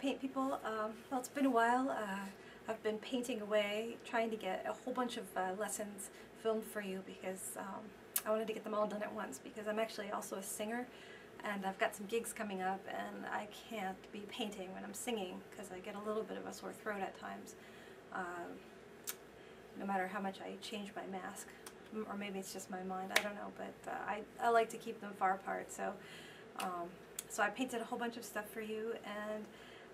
paint people. Well, it's been a while. I've been painting away, trying to get a whole bunch of lessons filmed for you because I wanted to get them all done at once because I'm actually also a singer and I've got some gigs coming up and I can't be painting when I'm singing because I get a little bit of a sore throat at times, no matter how much I change my mask. Or maybe it's just my mind, I don't know, but I like to keep them far apart. So I painted a whole bunch of stuff for you, and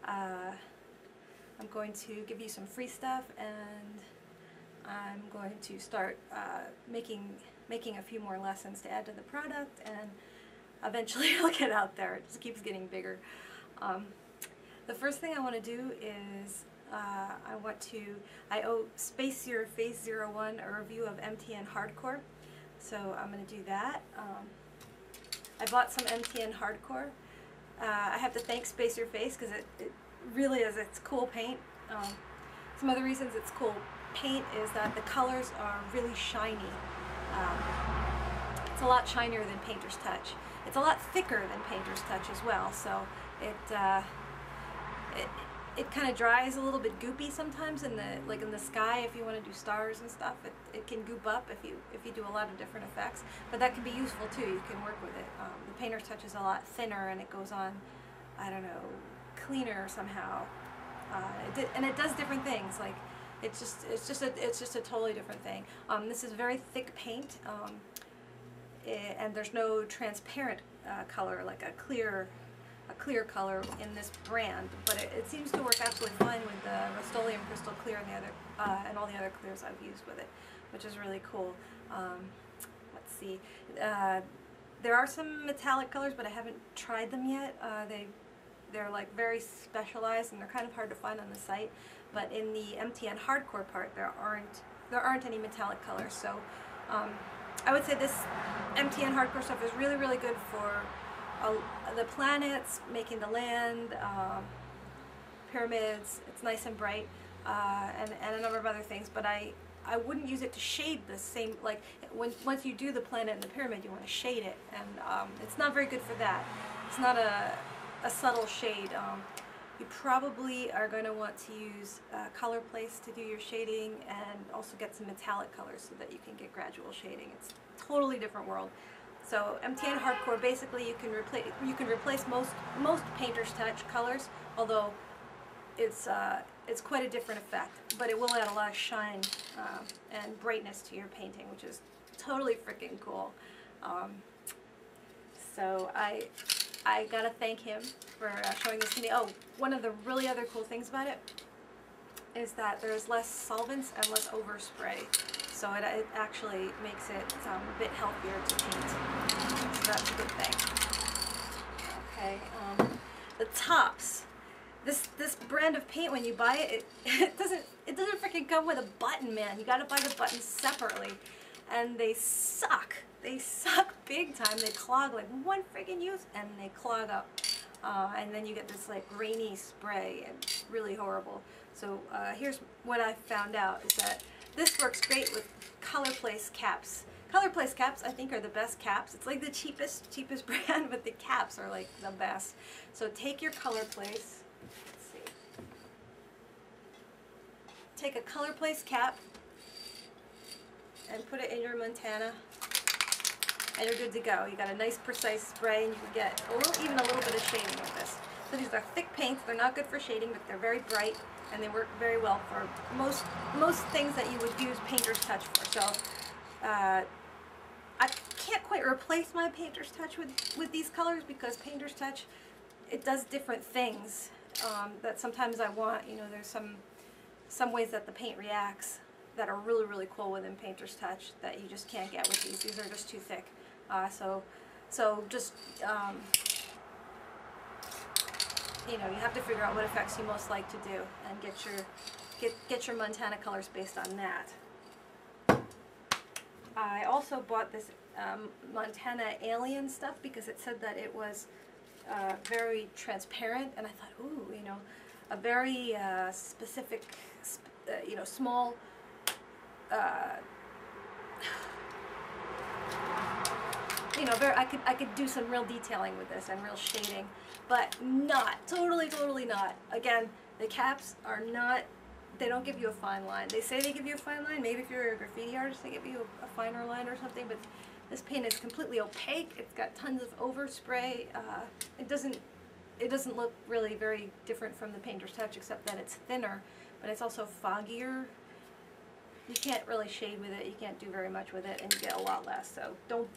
I'm going to give you some free stuff, and I'm going to start making a few more lessons to add to the product, and eventually it'll get out there. It just keeps getting bigger. The first thing I want to do is I owe Space Your Face 01 a review of MTN Hardcore, so I'm going to do that. I bought some MTN Hardcore. I have to thank Space Your Face because it really is, it's cool paint. Some other reasons it's cool paint is that the colors are really shiny. It's a lot shinier than Painter's Touch. It's a lot thicker than Painter's Touch as well, so it kind of dries a little bit goopy sometimes in the sky. If you want to do stars and stuff, it can goop up if you do a lot of different effects. But that can be useful too. You can work with it. The Painter's Touch is a lot thinner and it goes on, I don't know, cleaner somehow. And it does different things. Like it's just a totally different thing. This is very thick paint, and there's no transparent color like a clear color in this brand, but it seems to work absolutely fine with the Rust-Oleum Crystal Clear and the other and all the other clears I've used with it, which is really cool. Let's see. There are some metallic colors, but I haven't tried them yet. They're like very specialized and they're kind of hard to find on the site. But in the MTN Hardcore part, there aren't any metallic colors. So I would say this MTN Hardcore stuff is really, really good for the planets, making the land, pyramids. It's nice and bright, and a number of other things. But I wouldn't use it to shade the same. Like once you do the planet and the pyramid, you want to shade it, and it's not very good for that. It's not a subtle shade. You probably are going to want to use color place to do your shading, and also get some metallic colors so that you can get gradual shading. It's a totally different world. So MTN Hardcore, basically you can replace most Painter's Touch colors, although it's quite a different effect. But it will add a lot of shine and brightness to your painting, which is totally freaking cool. So I gotta thank him for showing this to me. Oh, one of the really other cool things about it is that there's less solvents and less overspray. So it actually makes it a bit healthier to paint. So that's a good thing. Okay, the tops. This brand of paint, when you buy it, it doesn't freaking come with a button, man. You gotta buy the buttons separately, and they suck. They suck big time. They clog like one freaking use, and they clog up. And then you get this like grainy spray, and it's really horrible. So here's what I found out, is that this works great with color place caps. Color place caps, I think, are the best caps. It's like the cheapest brand, but the caps are like the best. So take your color place. Let's see. Take a color place cap and put it in your Montana, and you're good to go. You got a nice precise spray, and you can get even a little bit of shading with this. So these are thick paints. They're not good for shading, but they're very bright, and they work very well for most things that you would use Painter's Touch for. So I can't quite replace my Painter's Touch with these colors, because Painter's Touch, it does different things that sometimes I want. You know, there's some ways that the paint reacts that are really, really cool within Painter's Touch that you just can't get with these. These are just too thick. So just you know, you have to figure out what effects you most like to do, and get your Montana colors based on that. I also bought this Montana Alien stuff because it said that it was very transparent, and I thought, ooh, you know, a very specific, you know, small you know, I could do some real detailing with this and real shading, but totally not. Again, the caps are not, they don't give you a fine line. They say they give you a fine line. Maybe if you're a graffiti artist, they give you a finer line or something, but this paint is completely opaque. It's got tons of overspray. It doesn't look really very different from the Painter's Touch, except that it's thinner, but it's also foggier. You can't really shade with it. You can't do very much with it, and you get a lot less. So don't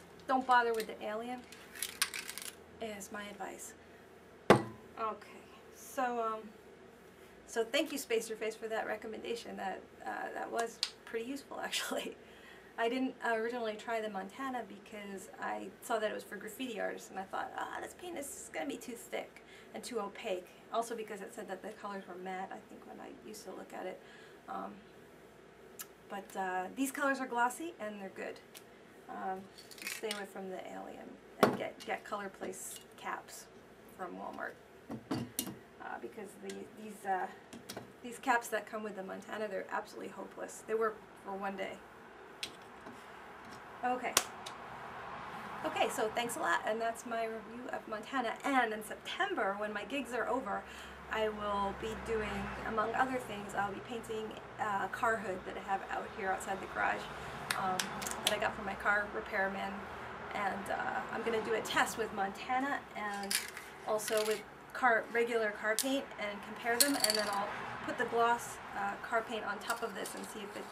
bother with the Alien, is my advice. Okay, so thank you, Spacer Face, for that recommendation. That was pretty useful, actually. I didn't originally try the Montana because I saw that it was for graffiti artists, and I thought, this paint is going to be too thick and too opaque. Also because it said that the colors were matte, I think, when I used to look at it. But these colors are glossy and they're good. Stay away from the Alien and get Color Place caps from Walmart, because these caps that come with the Montana, they're absolutely hopeless. They work for one day. Okay, so thanks a lot, and that's my review of Montana. And in September, when my gigs are over, I will be doing, among other things, I'll be painting a car hood that I have out here outside the garage, that I got from my car repairman. And I'm going to do a test with Montana and also with regular car paint and compare them, and then I'll put the gloss car paint on top of this and see if it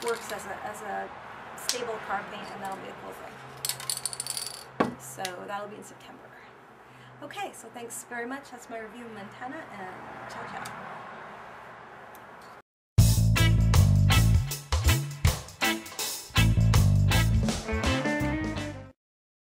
works as a stable car paint, and that'll be a cool thing. So that'll be in September. Okay, so thanks very much. That's my review of Montana, and ciao ciao.